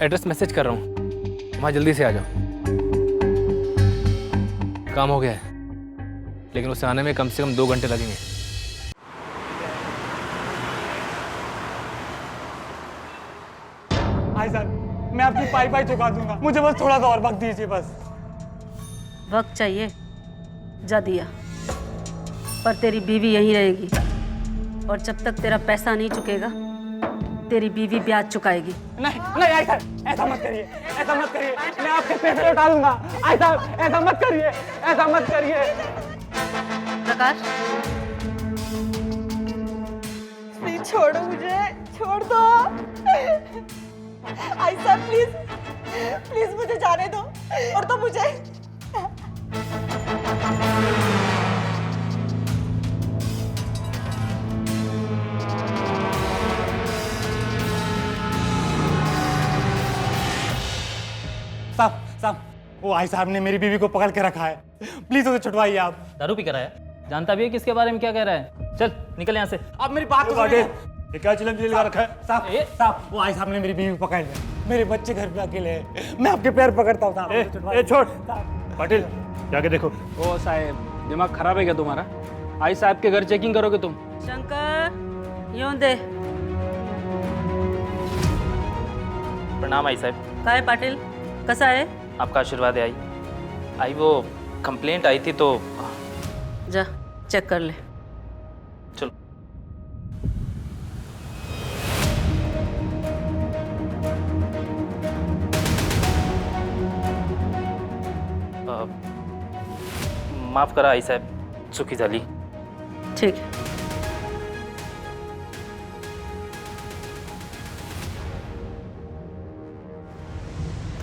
Address message कर रहा हूँ, वहाँ जल्दी से आ जाओ। काम हो गया है, लेकिन उसे आने में कम से कम 2 घंटे लगेंगे। भाई साहब, मैं आपकी पाई चुका दूंगा, मुझे बस थोड़ा सा और वक्त दीजिए बस। वक्त चाहिए, जा दिया, पर तेरी बीवी यहीं रहेगी और जब तक तेरा पैसा नहीं चुकेगा तेरी बीवी ब्याज चुकाएगी। नहीं नहीं आई साहब, ऐसा मत करिए, ऐसा मत करिए, मैं आपके पैसे लौटा दूंगा। आई साहब ऐसा मत करिए, ऐसा मत करिए। प्रकाश, प्लीज छोड़ो मुझे, छोड़ दो। आई साहब प्लीज, प्लीज मुझे जाने दो और तो मुझे। साहब, वो आई साहब ने मेरी बीवी को पकड़ के रखा है, प्लीज उसे छुटवाइए आप। दारू पी कर आया, जानता भी है किसके बारे में क्या कह रहा है। चल निकल यहाँ से। आप मेरी बात तो सुनिए। ये क्या चिलम चिली लगा रखा है? साहब, वो आई साहब ने मेरी बीवी पकड़ लिया, मेरे बच्चे घर पे अकेले हैं, मैं आपके पैर पकड़ता हूँ साहब। छोड़ पाटिल, जाके देखो। ओ साहब, दिमाग खराब है क्या तुम्हारा? आई साहब के घर चेकिंग करोगे तुम? शंकर यूं दे। प्रणाम आई साहब। काय पाटिल, कसा आहे? आपका आशीर्वाद है आई वो कंप्लेंट आई थी तो जा चेक कर ले। चलो। माफ करा आई साहब, चुकी झाली। ठीक है।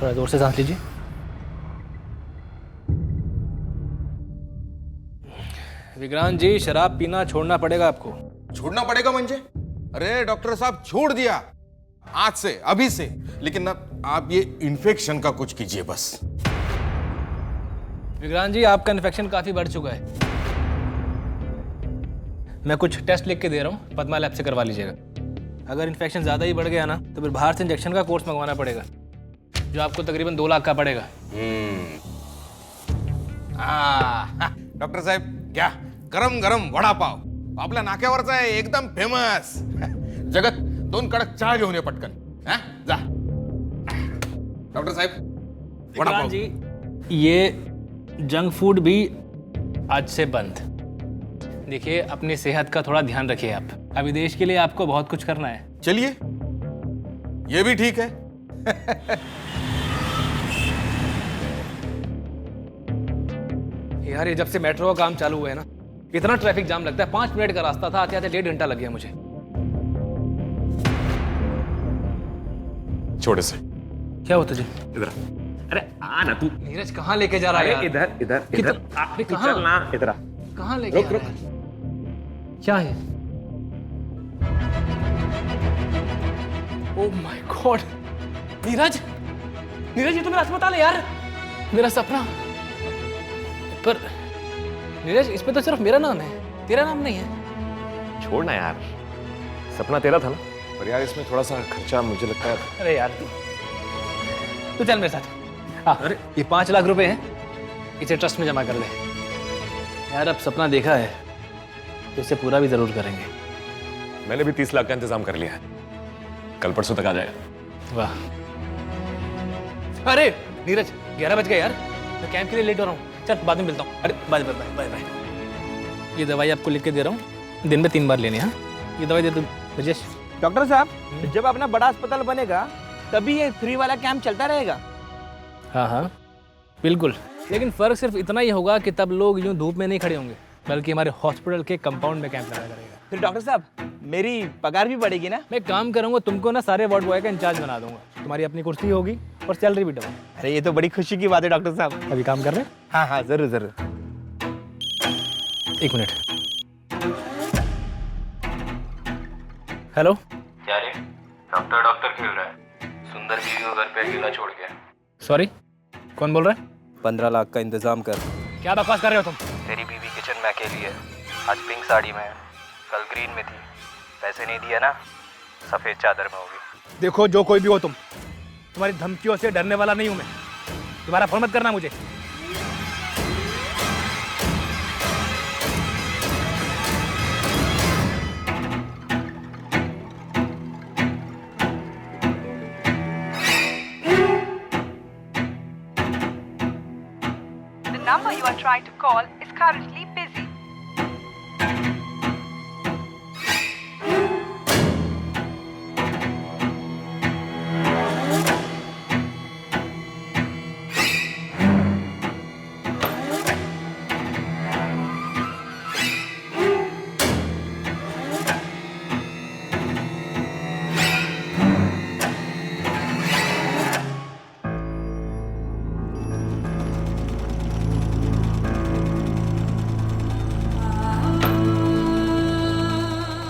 थोड़ा जोर से सांस लीजिए। विक्रांत जी, शराब पीना छोड़ना पड़ेगा आपको। छोड़ना पड़ेगा म्हणजे? अरे डॉक्टर साहब, छोड़ दिया आज से, अभी से। लेकिन ना आप ये इन्फेक्शन का कुछ कीजिए बस। विक्रांत जी, आपका इन्फेक्शन काफी बढ़ चुका है। मैं कुछ टेस्ट लिख के दे रहा हूँ, पद्मा लैब से करवा लीजिएगा। अगर इन्फेक्शन ज्यादा ही बढ़ गया ना तो फिर बाहर से इंजेक्शन का कोर्स मंगवाना पड़ेगा, जो आपको तकरीबन 2 लाख का पड़ेगा। डॉक्टर साहेब, घ्या गरम गरम वडा पाव आपल्या नाक्यावरचा आहे, एकदम फेमस। जगत 2 कडक चहा घेऊन ये पटकन। हा? जा डॉक्टर साहेब, वडा पाव। जी, ये जंक फूड भी आज से बंद। देखिए, अपनी सेहत का थोड़ा ध्यान रखिए आप। अभी देश के लिए आपको बहुत कुछ करना है। चलिए, ये भी ठीक है। यार, ये जब से मेट्रो का काम चालू हुआ है ना, इतना ट्रैफिक जाम लगता है। 5 मिनट का रास्ता था, आते आते 1.5 घंटा लग गया मुझे। छोड़ इसे। क्या होता जी? इधर अरे आ ना तू। नीरज कहाँ लेके जा रहा है यार? इधर इधर इधर अरे कहाँ? चल ना, इधर आ। कहाँ लेके जा रहा है? क्या है? Oh my God! Neeraj, Neeraj, ये तो मेरा अस्पताल है यार, मेरा सपना। पर नीरज, इस पे तो सिर्फ मेरा नाम है, तेरा नाम नहीं है। छोड़ ना यार, सपना तेरा था ना। पर यार इसमें थोड़ा सा खर्चा मुझे लगता है। अरे यार, तू चल मेरे साथ। हाँ, अरे ये 5 लाख रुपए हैं, इसे ट्रस्ट में जमा कर दे। यार, अब सपना देखा है तो इसे पूरा भी जरूर करेंगे। मैंने भी 30 लाख का इंतजाम कर लिया है, कल परसों तक आ जाएगा। वाह! अरे नीरज, 11 बज गए यार, मैं कैंप के लिए लेट हो रहा हूँ। चल बाद में मिलता हूँ। अरे बाय बाय बाय बाय। ये दवाई आपको लिख के दे रहा हूँ, दिन में 3 बार लेनी है। हाँ, ये दवाई दे दो ब्रजेश। डॉक्टर साहब, जब अपना बड़ा अस्पताल बनेगा तभी ये फ्री वाला कैंप चलता रहेगा। हाँ हाँ बिल्कुल, लेकिन फ़र्क सिर्फ इतना ही होगा कि तब लोग यूँ धूप में नहीं खड़े होंगे, बल्कि हमारे हॉस्पिटल के कंपाउंड में कैंप लगाया जाएगा। फिर डॉक्टर साहब, मेरी पगार भी बढ़ेगी ना? मैं काम करूँगा, तुमको ना सारे वार्ड बॉय का इंचार्ज बना दूंगा। तुम्हारी अपनी कुर्सी होगी और सैलरी भी डबल। अरे ये तो बड़ी खुशी की बात है डॉक्टर साहब। अभी काम कर रहे हैं? हाँ हाँ जरूर जरूर। 1 मिनट। हेलो, क्या रे? डॉक्टर खेल रहा है, सुंदर बीवी को घर पे अकेला छोड़ के। सॉरी, कौन बोल रहा है? 15 लाख का इंतजाम कर। क्या बकवास कर रहे हो तुम? तेरी बीवी किचन में अकेली है, आज पिंक साड़ी में है, कल ग्रीन में थी। पैसे नहीं दिए ना, सफेद चादर में होगी। देखो, जो कोई भी हो तुम, तुम्हारी धमकियों से डरने वाला नहीं हूं मैं। दोबारा फोन मत करना मुझे। The number you are trying to call is currently busy.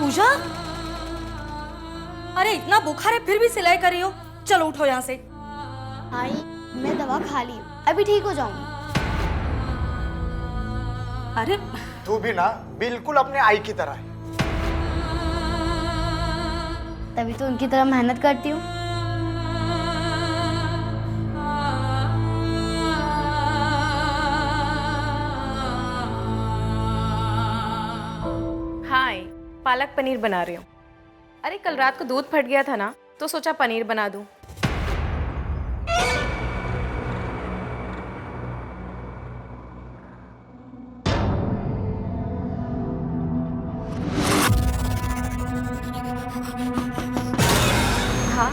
पूजा, अरे इतना बुखार है फिर भी सिलाई कर रही हो। चलो उठो यहाँ से। आई, मैं दवा खा ली, अभी ठीक हो जाऊंगी। अरे तू भी ना बिल्कुल अपने आई की तरह है। तभी तो उनकी तरह मेहनत करती हूँ। हाय, पालक पनीर बना रही हूँ। अरे कल रात को दूध फट गया था ना, तो सोचा पनीर बना दूँ। हाँ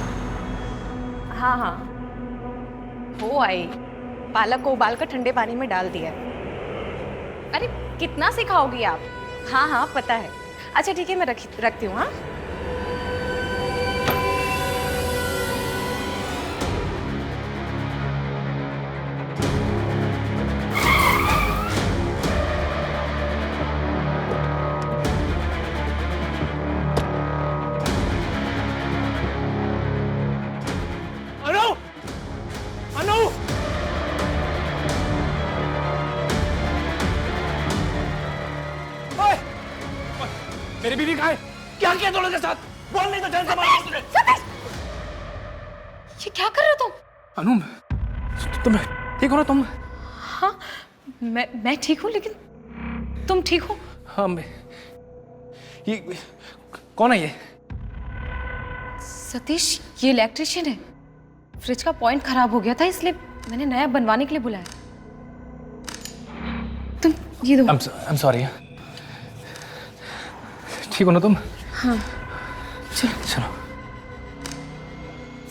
हाँ हाँ, हो आई। पालक को उबालकर ठंडे पानी में डाल दिया। अरे कितना सिखाओगी आप? हाँ हाँ पता है। अच्छा ठीक है, मैं रखती हूँ। हाँ अनु, अनु, ओए, मेरी बीवी कहाँ है? क्या किया दोनों के साथ? बोल नहीं तो जान से मार दूंगा। ये क्या कर रहे हो तुम? अनु, तुम ठीक हो ना तुम? हाँ मैं ठीक हूँ, लेकिन तुम ठीक हो? हाँ मैं, ये कौन है ये? सतीश, ये इलेक्ट्रिशियन है। फ्रिज का पॉइंट खराब हो गया था, इसलिए मैंने नया बनवाने के लिए बुलाया। तुम ये दो। I'm sorry। ठीक हो ना तुम? हाँ चलो।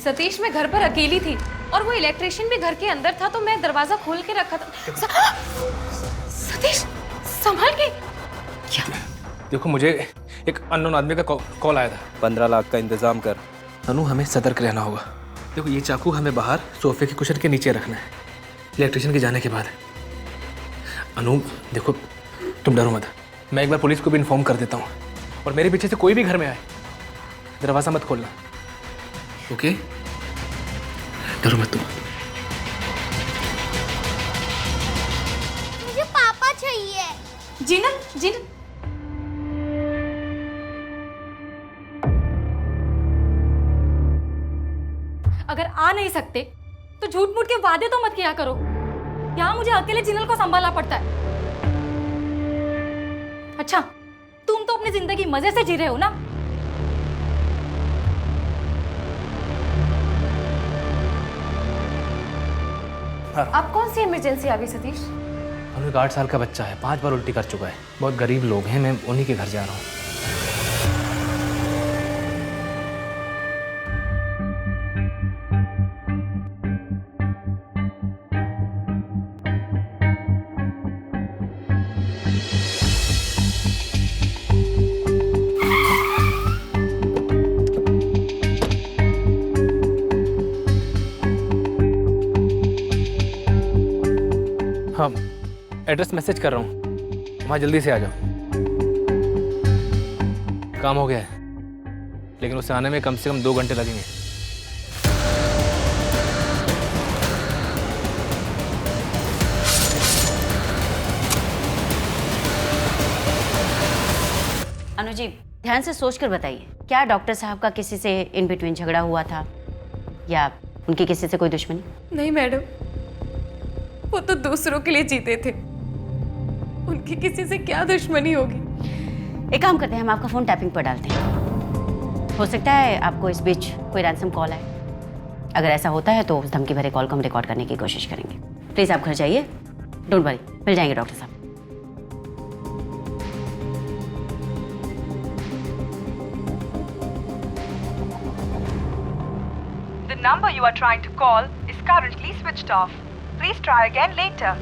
सतीश, मैं घर पर अकेली थी और वो इलेक्ट्रिशियन भी घर के अंदर था, तो मैं दरवाजा खोल के रखा था। सतीश, संभाल के। क्या? देखो, मुझे एक अननोन आदमी का कॉल आया था। 15 लाख का इंतजाम कर। अनु, हमें सतर्क रहना होगा। देखो, ये चाकू हमें बाहर सोफे के कुशन के नीचे रखना है, इलेक्ट्रिशियन के जाने के बाद। अनु देखो, तुम डरो मत। मैं एक बार पुलिस को भी इन्फॉर्म कर देता हूँ, और मेरे पीछे से कोई भी घर में आए, दरवाजा मत खोलना, ओके? डरो मत तुम। मुझे पापा चाहिए। जीनल, जीनल, अगर आ नहीं सकते तो झूठ मूठ के वादे तो मत किया करो। यहाँ मुझे अकेले जिनल को संभालना पड़ता है। अच्छा, तुम तो अपनी जिंदगी मजे से जी रहे हो ना? अब कौन सी इमरजेंसी आ गई सतीश? अनु, एक 8 साल का बच्चा है, 5 बार उल्टी कर चुका है। बहुत गरीब लोग हैं, मैं उन्हीं के घर जा रहा हूँ। हाँ, एड्रेस मैसेज कर रहा हूँ, वहाँ जल्दी से आ जाओ। काम हो गया है, लेकिन उसे आने में कम से कम 2 घंटे लगेंगे। अनुजी, ध्यान से सोच कर बताइए, क्या डॉक्टर साहब का किसी से इन बिटवीन झगड़ा हुआ था, या उनकी किसी से कोई दुश्मनी? नहीं मैडम, वो तो दूसरों के लिए जीते थे, उनकी किसी से क्या दुश्मनी होगी। एक काम करते हैं, हम आपका फ़ोन टैपिंग पर डालते हैं। हो सकता है आपको इस बीच कोई रैंसम कॉल आए। अगर ऐसा होता है तो उस धमकी भरे कॉल को हम रिकॉर्ड करने की कोशिश करेंगे। प्लीज़ आप घर जाइए, डोंट वरी, मिल जाएंगे डॉक्टर साहब। The number you are trying to call is currently switched off. Please try again later.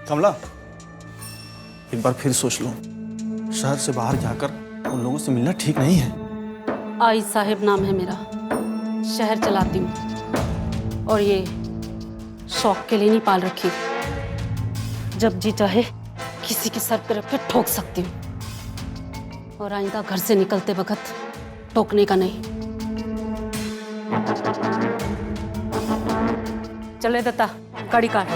कमला, एक बार फिर सोच लो, शहर से बाहर जाकर उन लोगों से मिलना ठीक नहीं है। आई साहिब नाम है मेरा, शहर चलाती हूँ और ये शौक के लिए नहीं पाल रखी। जब जी चाहे किसी के सर पे रख के ठोक सकती हूँ, और आइंदा घर से निकलते वक्त टोकने का नहीं। चले दत्ता, गाड़ी काट।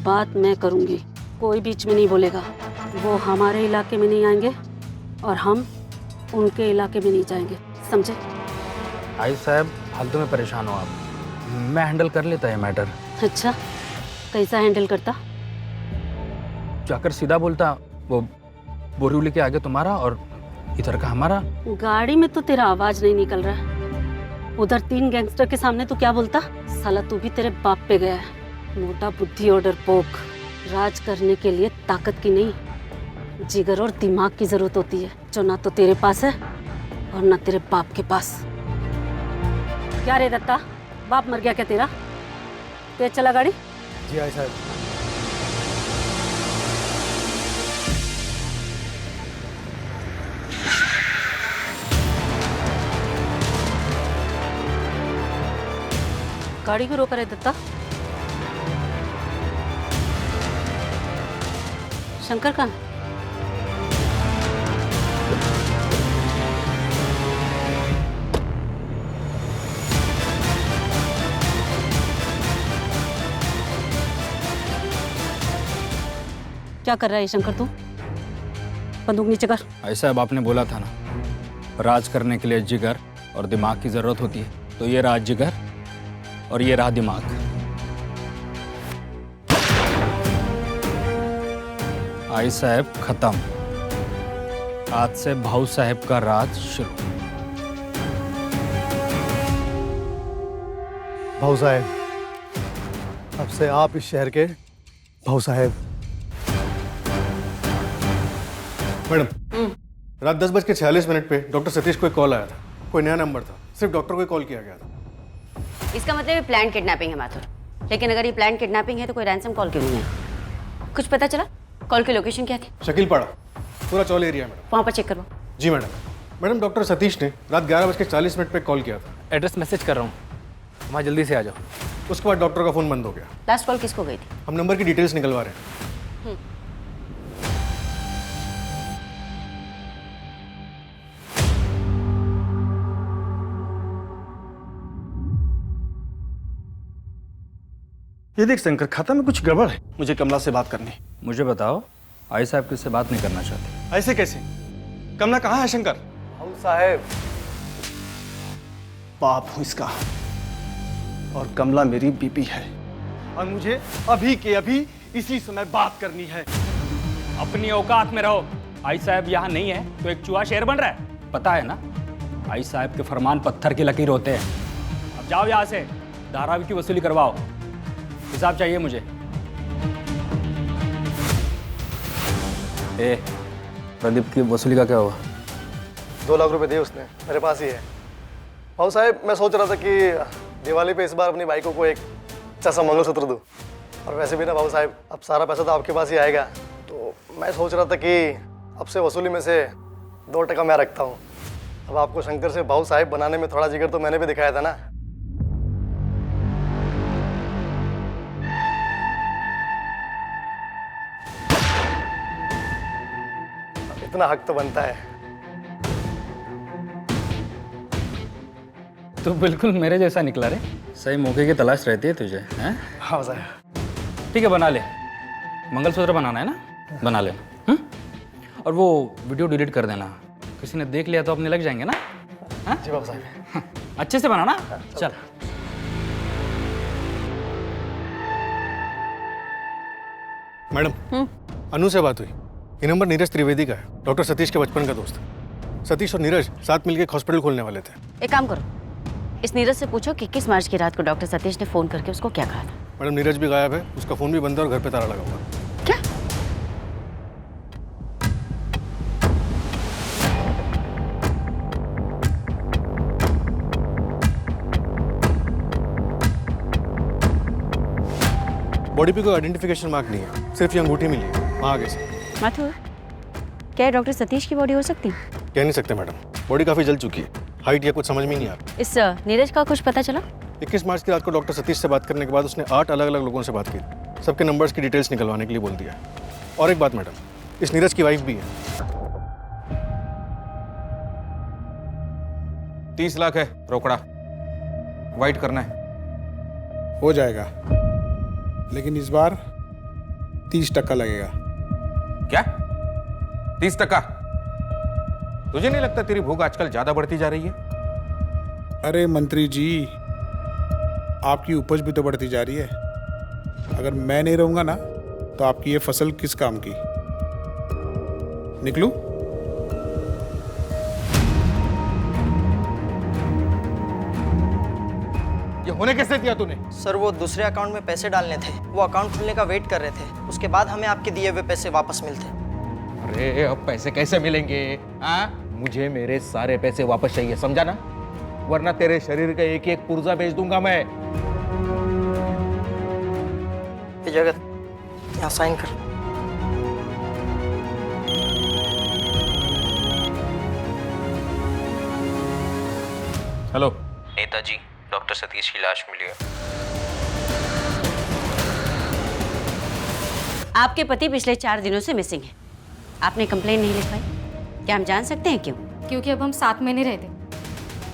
बात मैं करूंगी, कोई बीच में नहीं बोलेगा। वो हमारे इलाके में नहीं आएंगे और हम उनके इलाके में नहीं जाएंगे, समझे? आई साहब, फालतू में परेशान हो आप, मैं हैंडल कर लेता है मैटर। अच्छा, कैसा हैंडल करता? जाकर सीधा बोलता, वो बोरीवली के आगे तुम्हारा और इधर का हमारा। गाड़ी में तो तेरा आवाज नहीं निकल रहा है, उधर 3 गैंगस्टर के सामने तू क्या बोलता? साला तू भी तेरे बाप पे गया है। मोटा बुद्धि और डरपोक। राज करने के लिए ताकत की नहीं, जिगर और दिमाग की जरूरत होती है, जो ना तो तेरे पास है और ना तेरे बाप के पास। क्या रे दत्ता, बाप मर गया क्या तेरा? तेज चला गाड़ी। जी आई साहब। गाड़ी को रोका रे दत्ता। शंकर कहाँ? क्या कर रहा है शंकर तू? बंदूक नीचे कर। आई साहब, आपने बोला था ना, राज करने के लिए जिगर और दिमाग की जरूरत होती है, तो ये रहा जिगर और ये रहा दिमाग। आई साहब खत्म, आज से भाऊ साहब का राज शुरू। भाऊ साहब, अब से आप इस शहर के भाऊ साहब। मैडम, रात 10:46 पे डॉक्टर सतीश को एक कॉल आया था। कोई नया नंबर था, सिर्फ डॉक्टर को ही कॉल किया गया था। इसका मतलब ये प्लान किडनैपिंग है माथुर। लेकिन अगर ये प्लान किडनैपिंग है तो कोई रैंसम कॉल क्यों नहीं है? कुछ पता चला? कॉल की लोकेशन क्या थी? शकील पाड़ा, पूरा चौल एरिया मैडम। वहाँ पर चेक करवाओ। जी मैडम। मैडम, डॉक्टर सतीश ने रात 11:40 पे कॉल किया था। एड्रेस मैसेज कर रहा हूँ, वहाँ जल्दी से आ जाओ। उसके बाद डॉक्टर का फोन बंद हो गया। लास्ट कॉल किसको गई थी? हम नंबर की डिटेल्स निकलवा रहे हैं। ये देख शंकर, खाता में कुछ गड़बड़ है। मुझे कमला से बात करनी। मुझे बताओ, आई साहब किससे बात नहीं करना चाहते? ऐसे कैसे? कमला कहाँ है शंकर? भाऊ साहब, बाप हूँ इसका, और कमला मेरी बीबी है, और मुझे अभी के अभी इसी समय बात करनी है। अपनी औकात में रहो। आई साहब यहाँ नहीं है तो एक चूहा शेर बन रहा है, पता है ना? आई साहब के फरमान पत्थर की लकीर होते हैं। अब जाओ यहाँ से, धारावी की वसूली करवाओ। हिसाब चाहिए मुझे। प्रदीप की वसूली का क्या हुआ? 2 लाख रुपए दिए उसने, मेरे पास ही है। भाऊ साहब, मैं सोच रहा था कि दिवाली पे इस बार अपनी बाइकों को एक अच्छा सा मंगलसूत्र दूं। और वैसे भी ना भाऊ साहब, अब सारा पैसा तो आपके पास ही आएगा, तो मैं सोच रहा था कि अब से वसूली में से 2% मैं रखता हूँ। अब आपको शंकर से भाऊ साहब बनाने में थोड़ा जिगर तो मैंने भी दिखाया था ना। इतना हक तो बनता है। तो बिल्कुल मेरे जैसा निकला रे। सही मौके की तलाश रहती है तुझे, हैं? हाँ साहब। ठीक है, बना ले। मंगलसूत्र बनाना है ना, बना लेना। और वो वीडियो डिलीट कर देना, किसी ने देख लिया तो अपने लग जाएंगे ना। हाँ जी बाबू साहब। अच्छे से बनाना। चल। मैडम, अनु से बात हुई। ये नंबर नीरज त्रिवेदी का है, डॉक्टर सतीश के बचपन का दोस्त। सतीश और नीरज साथ मिलकर एक हॉस्पिटल खोलने वाले थे। एक काम करो, इस नीरज से पूछो कि 21 मार्च की रात को डॉक्टर सतीश ने फोन करके उसको क्या कहा था। मैडम, नीरज भी गायब है, उसका फोन भी बंद है और घर पे ताला लगा हुआ है। क्या? बॉडी पे कोई आइडेंटिफिकेशन मार्क नहीं है, सिर्फ ये अंगूठी मिली है वहाँ आगे से। माथुर, क्या डॉक्टर सतीश की बॉडी हो सकती? कह नहीं सकते मैडम, बॉडी काफी जल चुकी है, हाइट या कुछ समझ में नहीं आ रहा। इस नीरज का कुछ पता चला? 21 मार्च की रात को डॉक्टर सतीश से बात करने के बाद उसने 8 अलग अलग लोगों से बात की, सबके नंबर्स की डिटेल्स निकलवाने के लिए बोल दिया। और एक बात मैडम, इस नीरज की वाइफ भी है। 30 लाख है रोकड़ा, वाइट करना है। हो जाएगा, लेकिन इस बार 30% लगेगा। क्या 30%? तुझे नहीं लगता तेरी भूख आजकल ज्यादा बढ़ती जा रही है? अरे मंत्री जी, आपकी उपज भी तो बढ़ती जा रही है। अगर मैं नहीं रहूंगा ना तो आपकी ये फसल किस काम की? निकलूं? ये होने कैसे दिया तूने? सर, वो दूसरे अकाउंट में पैसे डालने थे, वो अकाउंट खुलने का वेट कर रहे थे, उसके बाद हमें आपके दिए हुए पैसे वापस मिलते। अरे अब पैसे कैसे मिलेंगे? मुझे मेरे सारे पैसे वापस चाहिए, समझा ना? वरना तेरे शरीर का एक एक पुर्जा बेच दूंगा मैं। जगत, यहाँ साइन कर। हेलो नेताजी, डॉक्टर सतीश की लाश मिली है। आपके पति पिछले 4 दिनों से मिसिंग है। आपने कंप्लेन नहीं लिखवाई, क्या हम जान सकते हैं क्यों? क्योंकि अब हम साथ में नहीं रहते।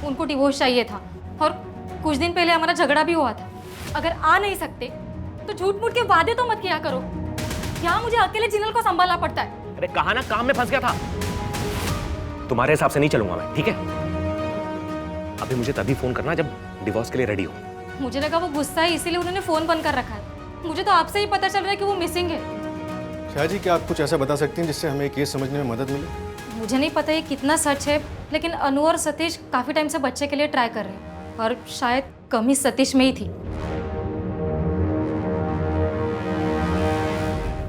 उनको डिवोर्स चाहिए था और कुछ दिन पहले हमारा झगड़ा भी हुआ था। अगर आ नहीं सकते तो झूठ मूठ के वादे तो मत किया करो। यहाँ मुझे अकेले जिनल को संभालना पड़ता है। अरे कहा ना, काम में फंस गया था। तुम्हारे हिसाब से नहीं चलूंगा मैं, ठीक है? अभी मुझे तभी फोन करना जब डिवोर्स के लिए रेडी हो। मुझे लगा वो गुस्सा है इसीलिए उन्होंने फोन बंद कर रखा है। मुझे तो आपसे ही पता चल रहा है कि वो मिसिंग है। शाह जी, क्या आप कुछ ऐसा बता सकती हैं जिससे हमें केस समझने में मदद मिले? मुझे नहीं पता ये कितना सच है, लेकिन अनु और सतीश काफी टाइम से बच्चे के लिए ट्राई कर रहे हैं और शायद कमी सतीश में ही थी।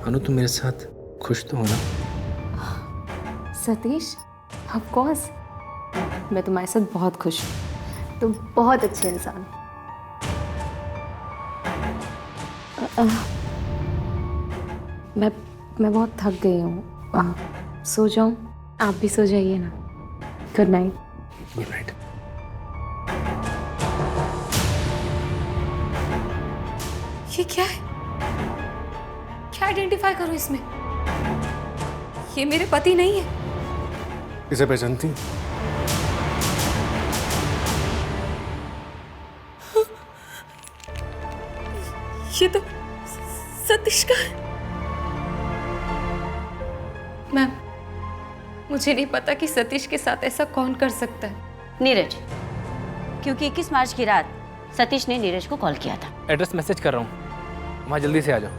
अनु, तुम मेरे साथ खुश तो हो ना? सतीश, ऑफ कोर्स, मैं तुम्हारे साथ बहुत खुश हूँ। तुम बहुत अच्छे इंसान। मैं बहुत थक गई हूँ, सो जाऊँ? आप भी सो जाइए ना। Good night. Good night. ये क्या है? क्या आइडेंटिफाई करूँ इसमें? ये मेरे पति नहीं है। इसे पहचानती? ये तो सतीश का है। मैम, मुझे नहीं पता कि सतीश के साथ ऐसा कौन कर सकता है। नीरज, क्योंकि 21 मार्च की रात सतीश ने नीरज को कॉल किया था। एड्रेस मैसेज कर रहा हूँ, वहाँ जल्दी से आ जाओ।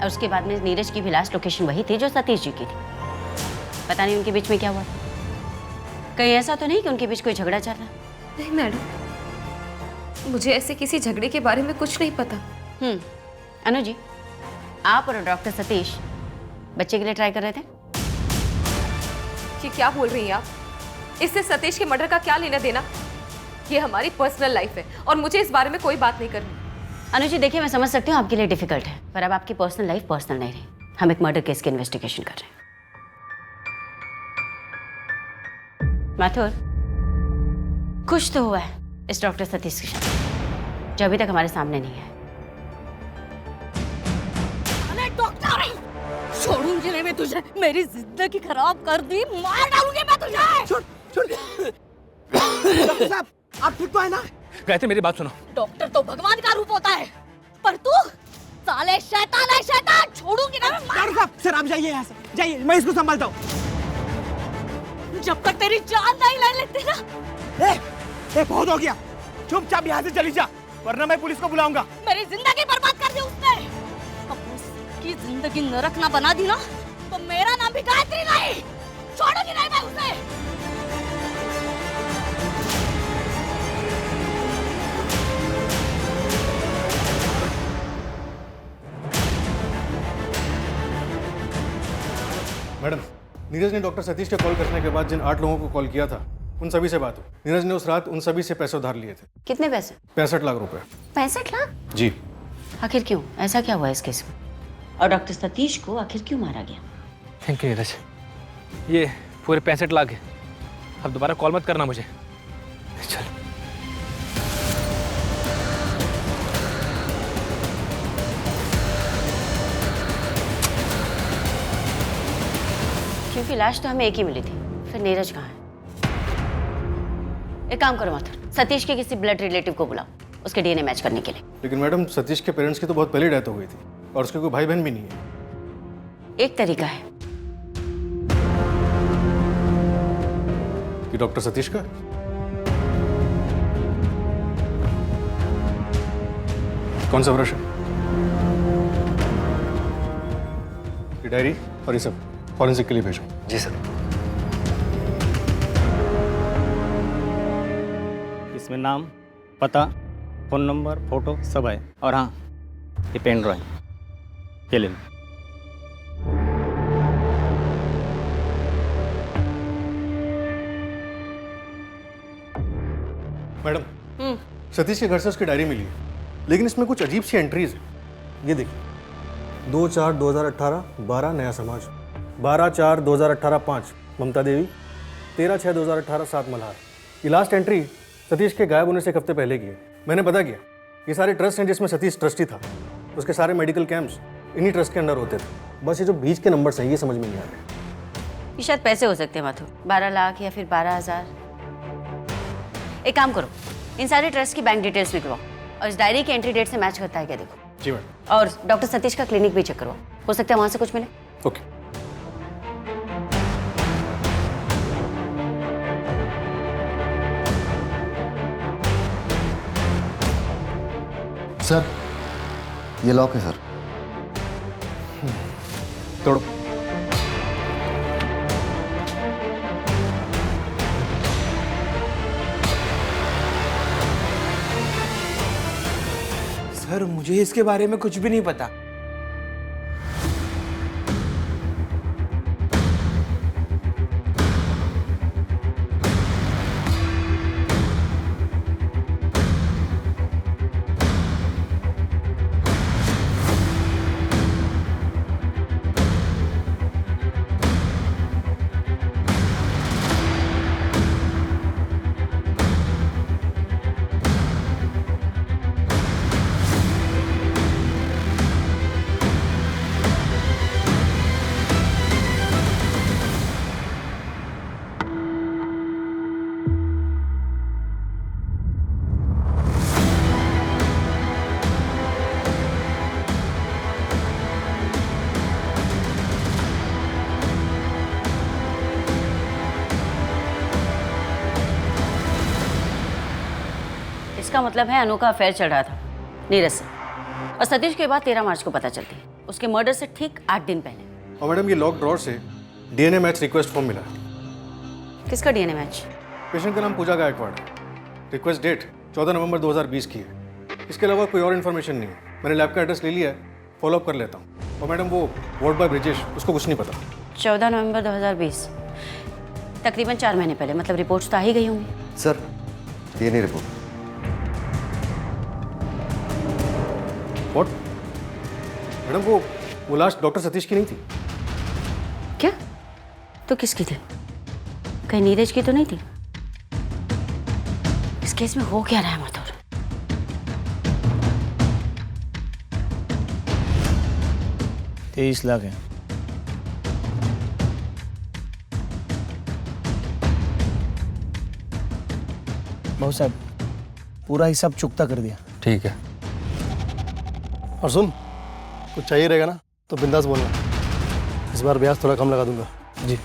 और उसके बाद में नीरज की भी लास्ट लोकेशन वही थी जो सतीश जी की थी। पता नहीं उनके बीच में क्या हुआ। कहीं ऐसा तो नहीं कि उनके बीच कोई झगड़ा चल रहा? नहीं मैडम, मुझे ऐसे किसी झगड़े के बारे में कुछ नहीं पता। अनु जी, आप और डॉक्टर सतीश बच्चे के लिए ट्राई कर रहे थे? ये क्या बोल रही हैं आप? इससे सतीश के मर्डर का क्या लेना देना? ये हमारी पर्सनल लाइफ है और मुझे इस बारे में कोई बात नहीं करनी। अनु जी, देखिए, मैं समझ सकती हूँ आपके लिए डिफिकल्ट है, पर अब आपकी पर्सनल लाइफ पर्सनल नहीं रही। हम एक मर्डर केस की इन्वेस्टिगेशन कर रहे हैं। माथुर, खुश तो हुआ है इस डॉक्टर सतीश के साथ, जो अभी तक हमारे सामने नहीं है। अरे डॉक्टर, छोड़ूंगी नहीं मैं तुझे, मेरी जिंदगी खराब कर दी, मार डालूंगी मैं तुझे। छोड़ डॉक्टर साहब, आप ठीक तो है ना? गायत्री मेरी बात सुनो। डॉक्टर तो भगवान का रूप होता है, पर तू साले शैतान है, शैतान। छोड़ूंगी ना मैं। डॉक्टर साहब, सर आप जाइए यहाँ से, जाइए, मैं इसको संभालता हूँ। जब तक तेरी जान नहीं ले लेते ना। बहुत हो गया, चुपचाप यहाँ से चली जा, वरना मैं पुलिस को बुलाऊंगा। मेरी जिंदगी बर्बाद कर दी उसने। अब उसकी जिंदगी नरक ना बना दी ना, तो मेरा नाम भी गायत्री नहीं। छोड़ूंगी नहीं मैं उसे। मैडम, नीरज ने डॉक्टर सतीश के कॉल करने के बाद जिन 8 लोगों को कॉल किया था, उन सभी से बात हुई। नीरज ने उस रात उन सभी से पैसे उधार लिए थे। कितने पैसे? 65 लाख रुपए। 65 लाख? जी। आखिर क्यों? ऐसा क्या हुआ इस केस में? और डॉक्टर सतीश को आखिर क्यों मारा गया? थैंक यू नीरज, ये पूरे 65 लाख है। अब दोबारा कॉल मत करना मुझे। चल। क्योंकि लाश तो हमें एक ही मिली थी, फिर नीरज कहाँ है? एक काम करो माथुर, सतीश के किसी ब्लड रिलेटिव को बुलाओ, उसके डीएनए मैच करने के लिए। लेकिन मैडम, सतीश के पेरेंट्स की तो बहुत पहले डेथ हो गई थी और उसके कोई भाई बहन भी नहीं है। एक तरीका है कि डॉक्टर सतीश का? कौन सा ब्रश है? ये डायरी और ये सब फॉरेंसिक के लिए भेजो। जी सर। इसमें नाम, पता, फोन नंबर, फोटो सब है। और हाँ, ये पेन ड्राइंग, ये ले लो। मैडम, सतीश के घर से उसकी डायरी मिली है, लेकिन इसमें कुछ अजीब सी एंट्रीज है। ये देखिए, 2/4/2018 12 नया समाज, 12/4/2018 5 ममता देवी, 13/6/2018 7 मल्हार। ये लास्ट एंट्री सतीश के गायब होने से एक हफ्ते पहले की है। मैंने पता किया, ये सारे ट्रस्ट हैं जिसमें सतीश ट्रस्टी था, उसके सारे मेडिकल कैंप्स इन्हीं ट्रस्ट के अंडर होते थे। बस ये जो बीच के नंबर्स हैं, ये समझ में नहीं आ रहे। ये शायद पैसे हो सकते हैं माथुर, 12 लाख या फिर 12,000। एक काम करो, इन सारे ट्रस्ट की बैंक डिटेल्स निकलवाओ और इस डायरी की एंट्री डेट से मैच करता है क्या देखो। जी मैडम। और डॉक्टर सतीश का क्लिनिक भी चेक करवाओ, हो सकता है वहां से कुछ मिले। ओके। सर, ये लॉक है सर। तोड़ो। सर, मुझे इसके बारे में कुछ भी नहीं पता। इसका मतलब है अनु का अफेयर चल रहा था नीरज से, और सतीश के बाद 13 मार्च को पता चलती है, उसके मर्डर से ठीक 8 दिन पहले। और मैडम, ये लॉक ड्रॉर से डीएनए मैच रिक्वेस्ट फॉर्म मिला है। किसका डीएनए मैच? पेशेंट का नाम पूजा गायकवाड़ है। रिक्वेस्ट डेट 14 नवंबर 2020 की है। इसके अलावा कोई और इन्फॉर्मेशन नहीं है। मैंने लैब का एड्रेस ले लिया है, फॉलोअप कर लेता हूँ। और मैडम, वो वार्ड बॉय ब्रिजेश, उसको कुछ नहीं पता। 14 नवंबर 2020, तकरीबन 4 महीने पहले, मतलब रिपोर्ट्स तो आ ही गई होंगी। सर, ये नहीं रिपोर्ट। व्हाट? मैडम, वो लास्ट डॉक्टर सतीश की नहीं थी। क्या? तो किसकी थी? कहीं नीरज की तो नहीं थी? केस में हो क्या रहा है माथुर? 23 लाख है। बहुत साहब पूरा हिसाब चुकता कर दिया। ठीक है। और सुन, कुछ चाहिए रहेगा ना तो बिंदास बोलना, इस बार ब्याज थोड़ा कम लगा दूंगा। जी।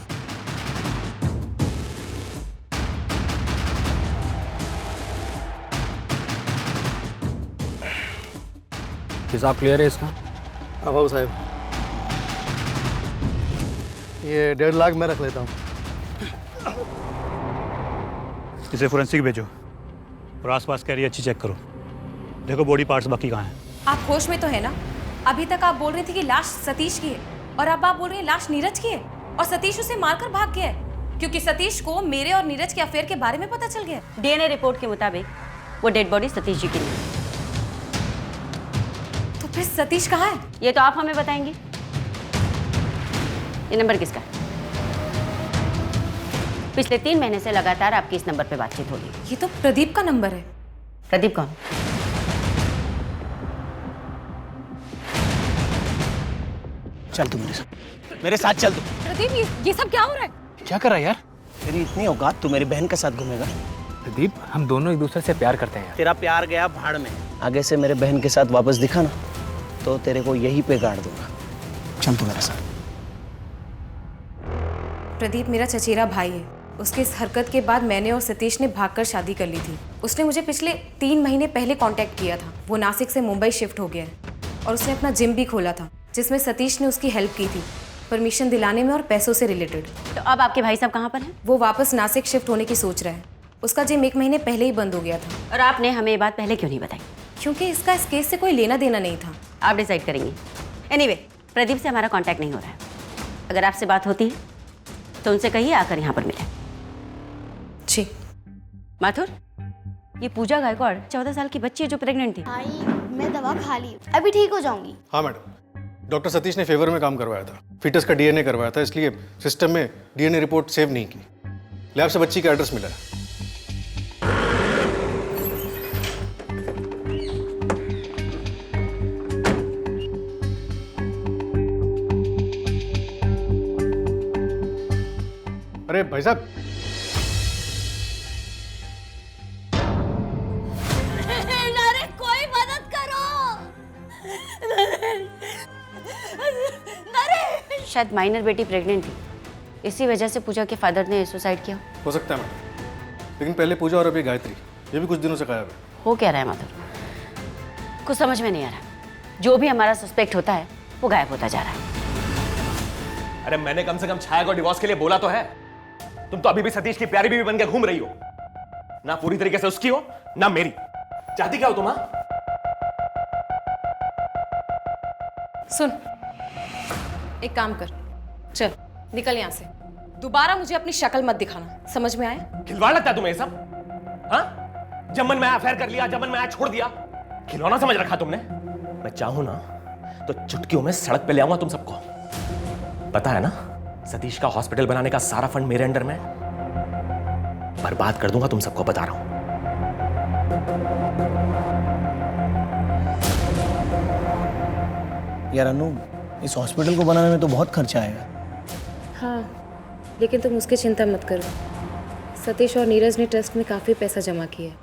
हिसाब क्लियर है इसका? हाँ बाबू साहब, ये 1.5 लाख मैं रख लेता हूँ। इसे फोरेंसिक भेजो और आसपास का एरिया अच्छी चेक करो। देखो बॉडी पार्ट्स बाकी कहाँ हैं। आप होश में तो है ना? अभी तक आप बोल रही थी कि लाश सतीश की है और अब आप बोल रही हैं लाश नीरज की है, और सतीश उसे मारकर भाग गया है क्योंकि सतीश को मेरे और नीरज के अफेयर के बारे में पता चल गया। डीएनए रिपोर्ट के मुताबिक वो डेड बॉडी सतीश जी की नहीं है। तो फिर सतीश कहाँ है? ये तो आप हमें बताएंगे। ये नंबर किसका है? पिछले 3 महीने से लगातार आपकी इस नंबर पे बातचीत हो रही है। ये तो प्रदीप का नंबर है। प्रदीप कौन? चल तू मेरे साथ चल तू। प्रदीप ये सब क्या हो रहा है? क्या कर रहा है यार? तेरी इतनी औकात, तू मेरी बहन के साथ घूमेगा? प्रदीप, हम दोनों एक दूसरे से प्यार करते हैं यार। तेरा प्यार गया भाड़ में। आगे से मेरे बहन के साथ वापस दिखा ना तो तेरे को यहीं पे गाड़ दूंगा। चल तू मेरे साथ। प्रदीप मेरा चचेरा भाई है। उसकी इस हरकत के बाद मैंने और सतीश ने भागकर शादी कर ली थी। उसने मुझे पिछले 3 महीने पहले कांटेक्ट किया था। वो नासिक से मुंबई शिफ्ट हो गया है और उसने अपना जिम भी खोला था जिसमें सतीश ने उसकी हेल्प की थी, परमिशन दिलाने में और पैसों से रिलेटेड। तो अब आपके भाई साहब कहाँ पर हैं? वो वापस नासिक शिफ्ट होने की सोच रहा है। उसका जिम 1 महीने पहले ही बंद हो गया था। और आपने हमें ये बात पहले क्यों नहीं बताई? क्योंकि इसका इस केस से कोई लेना देना नहीं था। आप डिसाइड करेंगे। एनीवे, प्रदीप से हमारा कांटेक्ट नहीं हो रहा है। अगर आपसे बात होती है तो उनसे कहिए आकर यहाँ पर मिले। जी। माथुर, ये पूजा गायकवाड़ 14 साल की बच्ची है जो प्रेग्नेंट थी। भाई मैं दवा खा ली, अभी ठीक हो जाऊंगी। हाँ मैडम, डॉक्टर सतीश ने फेवर में काम करवाया था। फीटस का डीएनए करवाया था, इसलिए सिस्टम में डीएनए रिपोर्ट सेव नहीं की। लैब से बच्ची का एड्रेस मिला है। अरे भाई साहब, नरेश कोई मदद करो। नरेश, शायद माइनर बेटी प्रेग्नेंट थी, इसी वजह से पूजा के फादर ने सुसाइड किया। हो सकता है मैडम, लेकिन पहले पूजा और अभी गायत्री, ये भी कुछ दिनों से गायब है। हो क्या रहा है माधुर? कुछ समझ में नहीं आ रहा। जो भी हमारा सस्पेक्ट होता है वो गायब होता जा रहा है। अरे मैंने कम से कम छाया को डिवोर्स के लिए बोला तो है। तुम तो अभी भी सतीश की प्यारी बीवी बन के घूम रही हो। ना पूरी तरीके से उसकी हो ना मेरी। चाहती क्या हो तुम? सुन, एक काम कर, चल निकल यहां से। दोबारा मुझे अपनी शक्ल मत दिखाना, समझ में आया? खिलवाड़ लगता है तुम्हें ये सब? हाँ, जब मन में आया अफेयर कर लिया, जब मन में आया छोड़ दिया। खिलौना समझ रखा तुमने? मैं चाहूं ना तो चुटकियों में सड़क पे ले आऊंगा तुम सबको। पता है ना, सतीश का हॉस्पिटल बनाने का सारा फंड मेरे अंडर में है। बर्बाद कर दूंगा तुम सबको, बता रहा हूं। यार अनु, इस हॉस्पिटल को बनाने में तो बहुत खर्चा आएगा। हाँ, लेकिन तुम उसकी चिंता मत करो। सतीश और नीरज ने ट्रस्ट में काफ़ी पैसा जमा किया है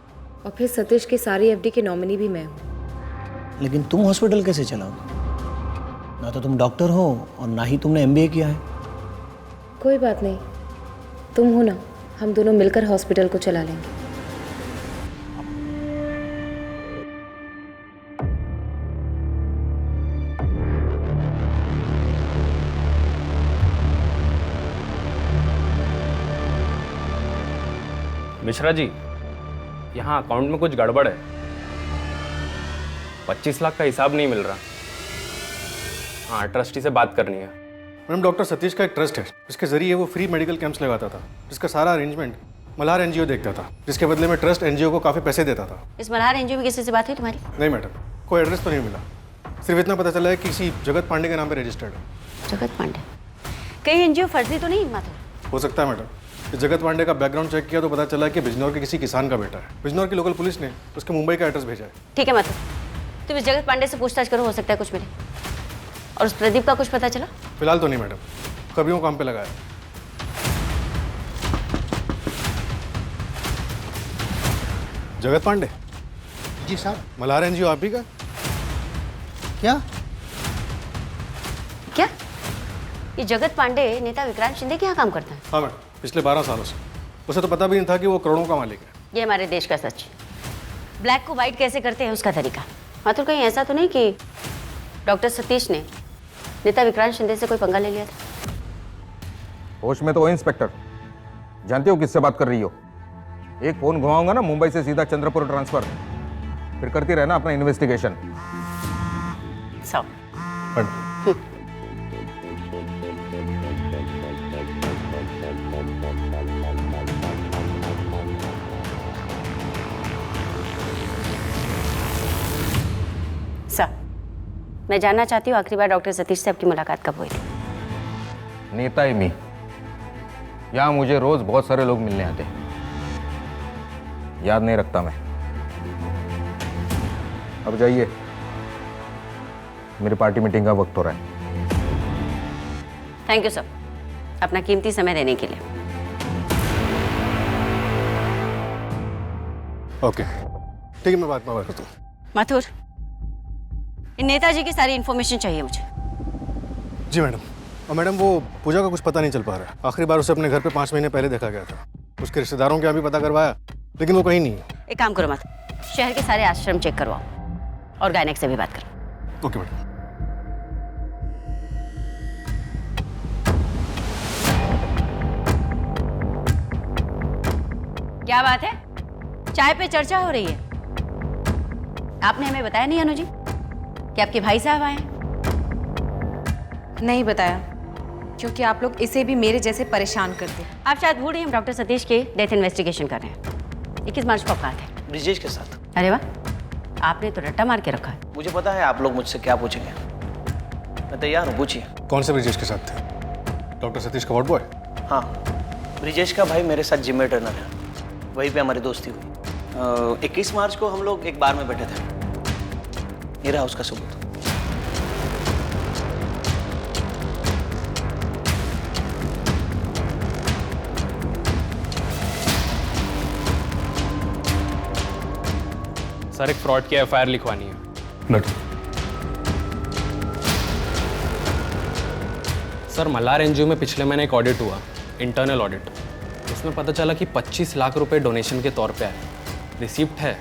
और फिर सतीश की सारी एफडी की नॉमिनी भी मैं हूँ। लेकिन तुम हॉस्पिटल कैसे चलाओगे? ना तो तुम डॉक्टर हो और ना ही तुमने एमबीए किया है। कोई बात नहीं, तुम हो ना, हम दोनों मिलकर हॉस्पिटल को चला लेंगे। मिश्रा जी, यहाँ अकाउंट में कुछ गड़बड़ है। 25 लाख का हिसाब नहीं मिल रहा। हाँ, ट्रस्टी से बात करनी है। मैडम, डॉक्टर सतीश का एक ट्रस्ट है, इसके जरिए वो फ्री मेडिकल कैंप्स लगाता था, जिसका सारा अरेंजमेंट मल्हार एनजीओ देखता था, जिसके बदले में ट्रस्ट एनजीओ को काफ़ी पैसे देता था। इस मल्हार एनजीओ में किसी से बात हुई तुम्हारी? नहीं मैडम, कोई एड्रेस तो नहीं मिला। सिर्फ इतना पता चला है कि किसी जगत पांडे के नाम पे रजिस्टर्ड है। जगत पांडे? कहीं एनजीओ फर्जी तो नहीं माधुर? हो सकता है मैडम, कि जगत पांडे का बैकग्राउंड चेक किया तो पता चला कि बिजनौर के किसी किसान का बेटा है। बिजनौर की लोकल पुलिस ने उसके मुंबई का एड्रेस भेजा है। ठीक है माथुर, तुम इस जगत पांडे से पूछताछ करो, हो सकता है कुछ मिले। और उस प्रदीप का कुछ पता चला? फिलहाल तो नहीं मैडम, कभी काम पे लगाया। जगत पांडे? जी साहब। मल्हार एनजीओ आप ही का? क्या क्या ये जगत पांडे नेता विक्रांत शिंदे के यहाँ काम करता है? हाँ मैडम, पिछले 12 सालों से। उसे तो पता भी नहीं था कि वो करोड़ों का मालिक है। ये हमारे देश का सच। ब्लैक को वाइट कैसे करते हैं उसका तरीका। माथुर, कहीं ऐसा तो नहीं कि डॉक्टर सतीश ने नेता विक्रांत शिंदे से कोई पंगा ले लिया था? होश में तो हो इंस्पेक्टर, जानते हो किससे बात कर रही हो? एक फोन घुमाऊंगा ना मुंबई से सीधा चंद्रपुर ट्रांसफर, फिर करती रहना अपना इन्वेस्टिगेशन। सर, मैं जानना चाहती हूँ आखिरी बार डॉक्टर सतीश से आपकी मुलाकात कब हुई थी? नेता ही मी, यहाँ मुझे रोज बहुत सारे लोग मिलने आते हैं, याद नहीं रखता मैं। अब जाइए, मेरी पार्टी मीटिंग का वक्त हो रहा है। थैंक यू सर, अपना कीमती समय देने के लिए। ओके, ठीक है, मैं बात करता हूँ। माथुर, इन नेताजी की सारी इन्फॉर्मेशन चाहिए मुझे। जी मैडम। और मैडम, वो पूजा का कुछ पता नहीं चल पा रहा है। आखिरी बार उसे अपने घर पे 5 महीने पहले देखा गया था। उसके रिश्तेदारों के यहाँ भी पता करवाया, लेकिन वो कहीं नहीं है। एक काम करो माथुर, शहर के सारे आश्रम चेक करवाओ और गायनेक से भी बात करो। Okay madam. क्या बात है, चाय पे चर्चा हो रही है? आपने हमें बताया नहीं अनुजी कि आपके भाई साहब आए हैं? नहीं बताया, क्योंकि आप लोग इसे भी मेरे जैसे परेशान करते हैं। आप शायद भूल रही हैं, हम डॉक्टर सतीश के डेथ इन्वेस्टिगेशन कर रहे हैं। 21 मार्च को आप कहाँ थे? ब्रिजेश के साथ। अरे वाह, आपने तो रट्टा मार के रखा है। मुझे पता है आप लोग मुझसे क्या पूछेंगे, मैं तैयार हूँ, पूछिए। कौन से ब्रिजेश के साथ थे? डॉक्टर सतीश का वार्ड बॉय? हाँ, ब्रिजेश का भाई मेरे साथ जिम में ट्रेनर है, वहीं पे हमारी दोस्ती हुई। 21 मार्च को हम लोग एक बार में बैठे थे, ये रहा उसका सबूत। सर, एक फ्रॉड की एफआईआर लिखवानी है। सर, मल्हार एनजीओ में पिछले महीने एक ऑडिट हुआ, इंटरनल ऑडिट। उसमें पता चला कि 25 लाख रुपए डोनेशन के तौर पे आए। रिसीप्ट है,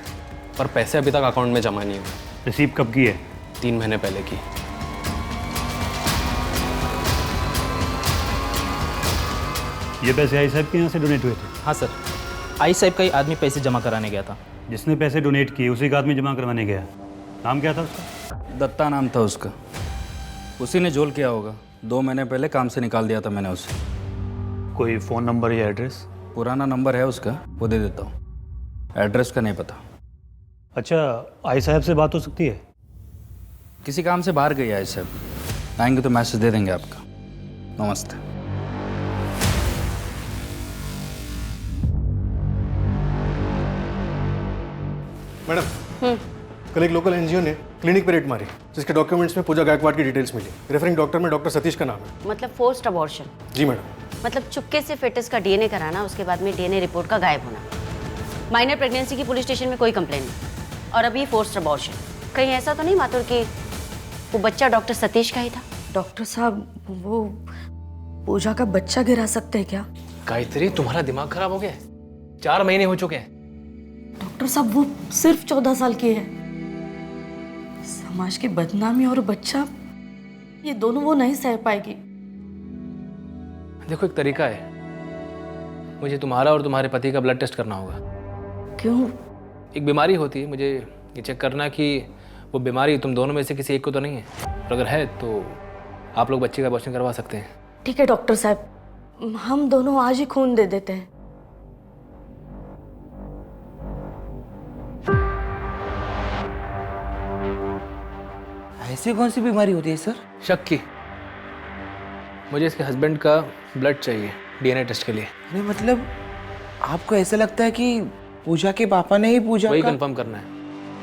पर पैसे अभी तक अकाउंट में जमा नहीं हुए। रिसीप्ट कब की है? 3 महीने पहले की। ये पैसे आई साहब के यहाँ से डोनेट हुए थे? हाँ सर, आई साहब का ही आदमी पैसे जमा कराने गया था। जिसने पैसे डोनेट किए उसी का आदमी जमा करवाने गया। नाम क्या था उसका? दत्ता नाम था उसका। उसी ने झोल किया होगा। 2 महीने पहले काम से निकाल दिया था मैंने उसे। कोई फ़ोन नंबर या एड्रेस? पुराना नंबर है उसका, वो दे देता हूँ। एड्रेस का नहीं पता। अच्छा, आई साहब से बात हो सकती है? किसी काम से बाहर गई आई साहब, आएंगे तो मैसेज दे देंगे आपका। नमस्ते। मैडम, कल एक लोकल एनजीओ ने क्लिनिक पे रेड मारी, जिसके डॉक्यूमेंट्स में पूजा गायकवाड़ की डिटेल्स मिली। रेफरिंग डॉक्टर में डॉक्टर सतीश का नाम है। मतलब फोर्स्ड अबॉर्शन? जी मैडम। मतलब चुपके से फेटस का डीएनए कराना, उसके बाद में डीएनए रिपोर्ट का गायब होना। माइनर प्रेगनेंसी की पुलिस स्टेशन में कोई कंप्लेंट नहीं, और अभी फोर्स्ड अबॉर्शन। कहीं ऐसा तो नहीं माथुर कि वो बच्चा डॉक्टर सतीश का ही था? डॉक्टर साहब, वो पूजा का बच्चा गिरा सकते हैं क्या? गायत्री, तुम्हारा दिमाग खराब हो गया है? 4 महीने हो चुके हैं। डॉक्टर साहब, वो सिर्फ 14 साल की है। समाज की बदनामी और बच्चा, ये दोनों वो नहीं सह पाएगी। देखो, एक तरीका है, मुझे तुम्हारा और तुम्हारे पति का ब्लड टेस्ट करना होगा। क्यों? एक बीमारी होती है, मुझे ये चेक करना कि वो बीमारी तुम दोनों में से किसी एक को तो नहीं है। और अगर है तो आप लोग बच्चे का अबॉर्शन करवा सकते हैं। ठीक है डॉक्टर साहब, हम दोनों आज ही खून दे देते हैं। ऐसी कौन सी बीमारी होती है सर? शक की। मुझे इसके हस्बैंड का ब्लड चाहिए। डीएनए टेस्ट के लिए। अरे मतलब आपको ऐसा लगता है कि पूजा के पापा ने ही पूजा वही का... कंफर्म करना है।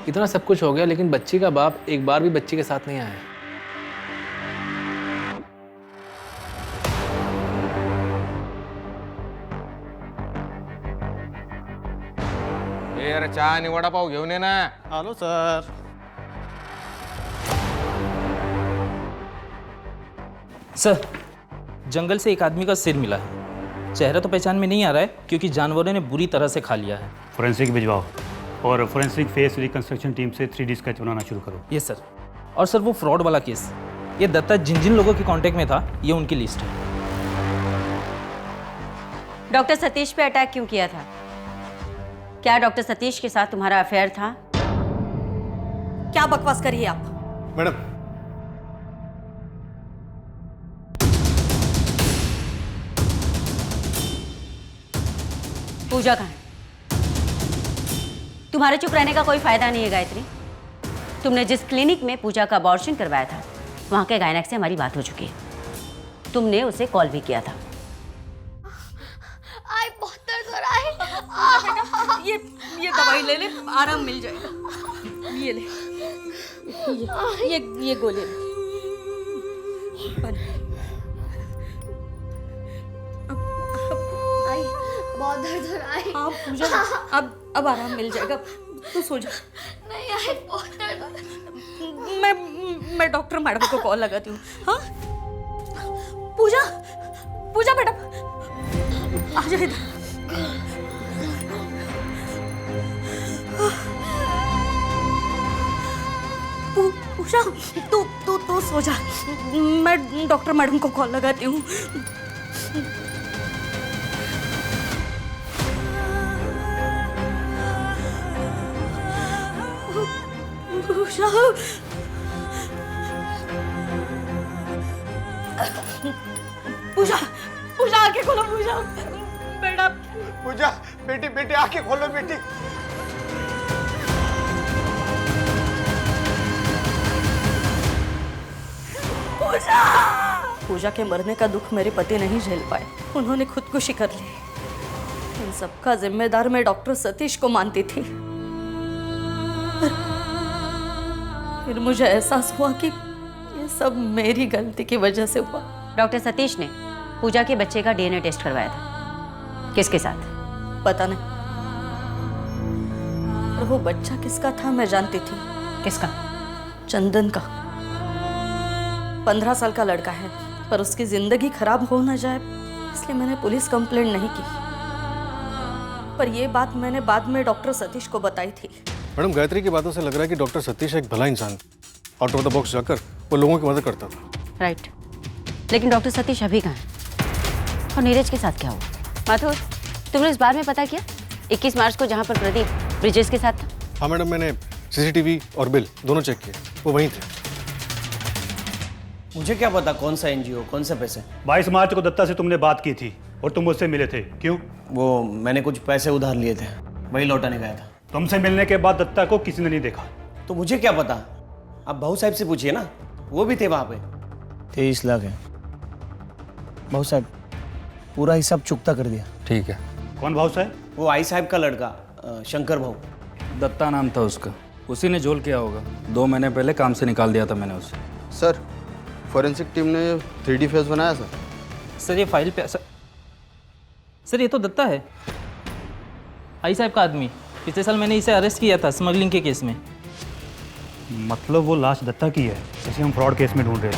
इतना सब कुछ हो गया लेकिन बच्ची का बाप एक बार भी बच्ची के साथ नहीं आया है। ए अरे चहा आणि वडापाव घेऊन ये ना. आलो सर. सर, जंगल से एक आदमी का सिर मिला है। चेहरा तो पहचान में नहीं आ रहा है क्योंकि जानवरों ने बुरी तरह से खा लिया है। फोरेंसिक भिजवाओ और फोरेंसिक फेस रिकंस्ट्रक्शन टीम से 3D स्केच बनाना शुरू करो। ये सर। और सर वो फ्रॉड वाला केस, ये दत्ता जिन जिन लोगों के कांटेक्ट में था ये उनकी लिस्ट है। डॉक्टर सतीश पे अटैक क्यों किया था? क्या डॉक्टर सतीश के साथ तुम्हारा अफेयर था? क्या बकवास करिए आप? मैडम, पूजा कहाँ है? तुम्हारे चुप रहने का कोई फायदा नहीं है गायत्री। तुमने जिस क्लिनिक में पूजा का अबॉर्शन करवाया था वहां के गायनेक से हमारी बात हो चुकी है। तुमने उसे कॉल भी किया था। बहुत दर्द हो रहा है। ये दवाई ले ले, आराम मिल जाएगा। ये ले, ये गोली ले। बहुत दर्द हो रहा है। आप पूजा, अब आराम मिल जाएगा, तो सो जा। नहीं आई, बहुत दर्द हो रहा है। मैं डॉक्टर मैडम को कॉल लगाती हूँ। हाँ पूजा मैडम आ जाओ इधर। पूजा तू सो जा, मैं डॉक्टर मैडम को कॉल लगाती हूँ। पूजा आंखें खोलो। पूजा बेटा, पूजा बेटी आंखें खोलो बेटी। पूजा के मरने का दुख मेरे पति नहीं झेल पाए, उन्होंने खुदकुशी कर ली। इन सबका जिम्मेदार मैं डॉक्टर सतीश को मानती थी। फिर मुझे एहसास हुआ कि ये सब मेरी गलती की वजह से हुआ। डॉक्टर सतीश ने पूजा के बच्चे का डीएनए टेस्ट करवाया था। किसके साथ? पता नहीं, और वो बच्चा किसका था मैं जानती थी। किसका? चंदन का। 15 साल का लड़का है, पर उसकी जिंदगी खराब हो ना जाए इसलिए मैंने पुलिस कंप्लेंट नहीं की। पर ये बात मैंने बाद में डॉक्टर सतीश को बताई थी। मैडम, गायत्री की बातों से लग रहा है कि डॉक्टर सतीश एक भला इंसान, आउट ऑफ द बॉक्स जाकर वो लोगों की मदद करता था। राइट, लेकिन डॉक्टर सतीश अभी कहाँ है? और नीरज के साथ क्या हुआ? माथुर, तुमने इस बारे में पता किया? 21 मार्च को जहाँ पर प्रदीप ब्रिजेश के साथ था। हाँ मैडम, मैंने सीसीटीवी और बिल दोनों चेक किए, वो वहीं थे। मुझे क्या पता कौन सा एनजीओ, कौन से पैसे। 22 मार्च को दत्ता से तुमने बात की थी और तुम उससे मिले थे, क्यों? वो मैंने कुछ पैसे उधार लिए थे, वही लौटाने गया था। तुमसे मिलने के बाद दत्ता को किसी ने नहीं देखा। तो मुझे क्या पता, आप भाऊ साहब से पूछिए ना, वो भी थे वहाँ पे। 23 लाख है भाऊ साहब, पूरा हिसाब चुकता कर दिया। ठीक है। कौन भाऊ साहब? वो आई साहब का लड़का शंकर भाऊ। दत्ता नाम था उसका, उसी ने झोल किया होगा। 2 महीने पहले काम से निकाल दिया था मैंने उसे। सर, फॉरेंसिक टीम ने 3D फेस बनाया सर। सर ये फाइल पे सर ये तो दत्ता है, आई साहब का आदमी। पिछले साल मैंने इसे अरेस्ट किया था स्मगलिंग के केस में। मतलब वो लाश दत्ता की है, इसे हम फ्रॉड केस में ढूंढ रहे थे।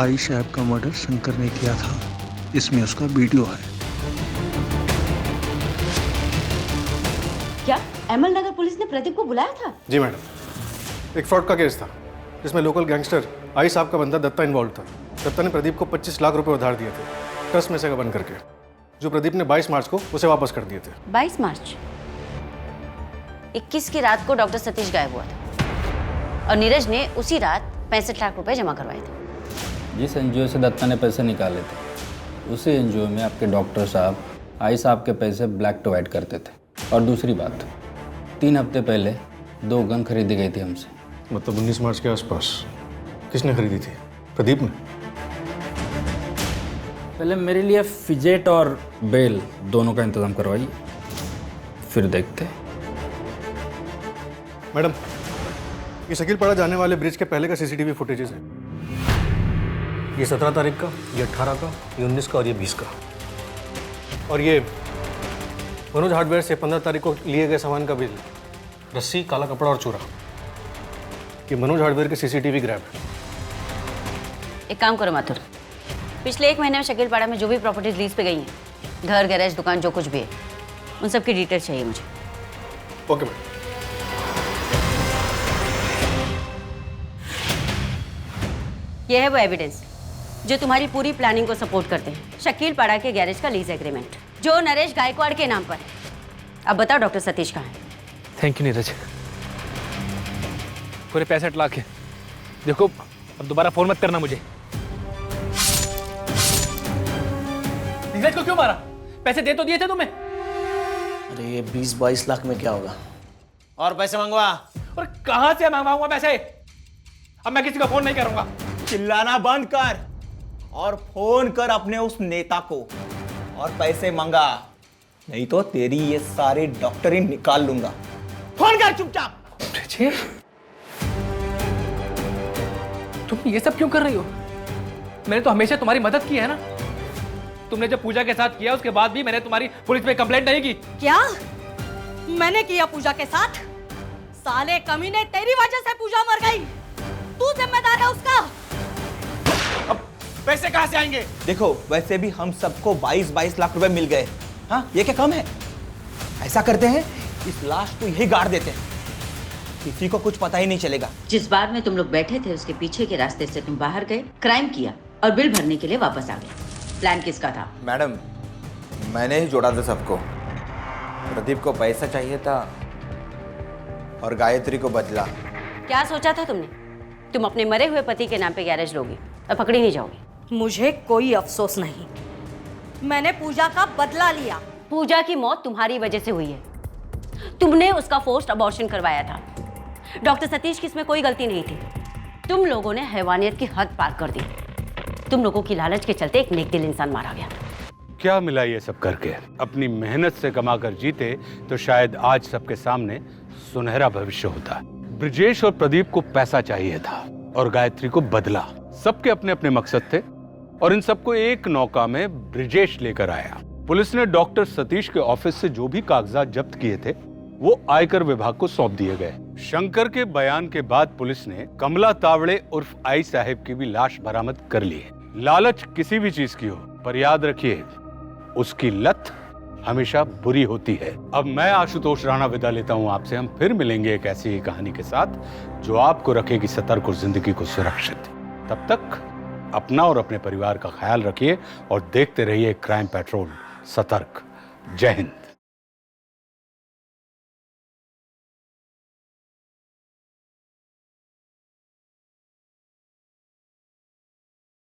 आई साहब का मर्डर शंकर ने किया था, इसमें उसका वीडियो है। क्या एमएल नगर पुलिस ने प्रदीप को बुलाया था? जी मैडम, एक फ्रॉड का केस था जिसमें लोकल गैंगस्टर आई साहब का बंदा दत्ता इन्वॉल्व था। दत्ता ने प्रदीप को 25 लाख रुपए उधार दिए थे, ट्रस्ट में से बन करके, जो प्रदीप ने 22 मार्च को उसे वापस कर दिए थे। 22 मार्च? 21 की रात को डॉक्टर सतीश गायब हुआ था और नीरज ने उसी रात 65 लाख रुपए जमा करवाए थे। जिस एनजीओ से दत्ता ने पैसे निकाले थे उसी एनजीओ में आपके डॉक्टर साहब आई साहब के पैसे ब्लैक टू वाइट करते थे। और दूसरी बात, 3 हफ्ते पहले 2 गन खरीदी गई थी हमसे। मतलब 19 मार्च के आसपास। किसने खरीदी थी? प्रदीप ने? पहले मेरे लिए फिजेट और बेल दोनों का इंतजाम करवाइए, फिर देखते हैं। मैडम, ये शकीलपाड़ा जाने वाले ब्रिज के पहले का सीसीटीवी फुटेजेस है। ये 17 तारीख का, ये 18 का, ये 19 का और ये 20 का। और ये मनोज हार्डवेयर से 15 तारीख को लिए गए सामान का बिल, रस्सी, काला कपड़ा और चूरा। ये मनोज हार्डवेयर के सीसीटीवी ग्रैब है। एक काम करो माथुर, पिछले 1 महीने में शकीलपाड़ा में जो भी प्रॉपर्टीज लीज पे गई हैं, घर, गैरेज, दुकान, जो कुछ भी है, उन सब की डिटेल चाहिए मुझे। Okay madam. यह है वो एविडेंस जो तुम्हारी पूरी प्लानिंग को सपोर्ट करते हैं। शकीलपाड़ा के गैरेज का लीज एग्रीमेंट जो नरेश गायकवाड़ के नाम पर है। अब बताओ डॉक्टर सतीश कहाँ है? थैंक यू नीरज, पूरे 65 लाख है। देखो अब दोबारा फोन मत करना मुझे। नीरज को क्यों मारा? पैसे दे तो दिए थे तुम्हें। अरे ये 20-22 लाख में क्या होगा? और पैसे मंगवा। और कहां से मंगवाऊंगा पैसे? अब मैं किसी का फोन नहीं करूंगा। चिल्लाना बंद कर और फोन कर अपने उस नेता को और पैसे मंगा, नहीं तो तेरी ये सारी डॉक्टरी निकाल लूंगा। फोन कर चुपचाप। तुम ये सब क्यों कर रही हो? मैंने तो हमेशा तुम्हारी मदद की है ना। तुमने जब पूजा के साथ किया उसके बाद भी मैंने तुम्हारी पुलिस में कंप्लेंट नहीं की। क्या मैंने किया पूजा के साथ? साले कमीने, तेरी वजह से पूजा मर गई। तू जिम्मेदार है उसका। अब पैसे कहां से आएंगे? देखो वैसे भी हम सबको 22-22 लाख रुपए मिल गए। हाँ, ये क्या कम है? ऐसा करते हैं, इस लाश को यही गाड़ देते हैं, किसी को कुछ पता ही नहीं चलेगा। जिस बार में तुम लोग बैठे थे उसके पीछे के रास्ते से तुम बाहर गए, क्राइम किया और बिल भरने के लिए वापस आ गए। प्लान किसका था? मैडम, मैंने ही जोड़ा था सबको। प्रदीप को पैसा चाहिए था और गायत्री को बदला। क्या सोचा था तुमने? तुम अपने मरे हुए पति के नाम पे गैरेज लोगी और पकड़ी नहीं जाओगी। मुझे कोई अफसोस नहीं, मैंने पूजा का बदला लिया। पूजा की मौत तुम्हारी वजह से हुई है। तुमने उसका फोर्स्ड अबॉर्शन करवाया था। डॉक्टर सतीश की इसमें कोई गलती नहीं थी। तुम लोगों ने हैवानियत की हद पार कर दी। तुम लोगों की लालच के चलते एक नेकदिल इंसान मारा गया। क्या मिला ये सब करके? अपनी मेहनत से कमाकर जीते तो शायद आज सबके सामने सुनहरा भविष्य होता। ब्रिजेश और प्रदीप को पैसा चाहिए था और गायत्री को बदला। सबके अपने अपने मकसद थे और इन सबको एक नौका में ब्रिजेश लेकर आया। पुलिस ने डॉक्टर सतीश के ऑफिस से जो भी कागजात जब्त किए थे वो आयकर विभाग को सौंप दिए गए। शंकर के बयान के बाद पुलिस ने कमला तावड़े उर्फ आई साहिब की भी लाश बरामद कर ली है। लालच किसी भी चीज की हो, पर याद रखिए उसकी लत हमेशा बुरी होती है। अब मैं आशुतोष राणा विदा लेता हूं आपसे। हम फिर मिलेंगे एक ऐसी ही कहानी के साथ जो आपको रखेगी सतर्क और जिंदगी को सुरक्षित। तब तक अपना और अपने परिवार का ख्याल रखिए और देखते रहिए क्राइम पेट्रोल। सतर्क। जय हिंद।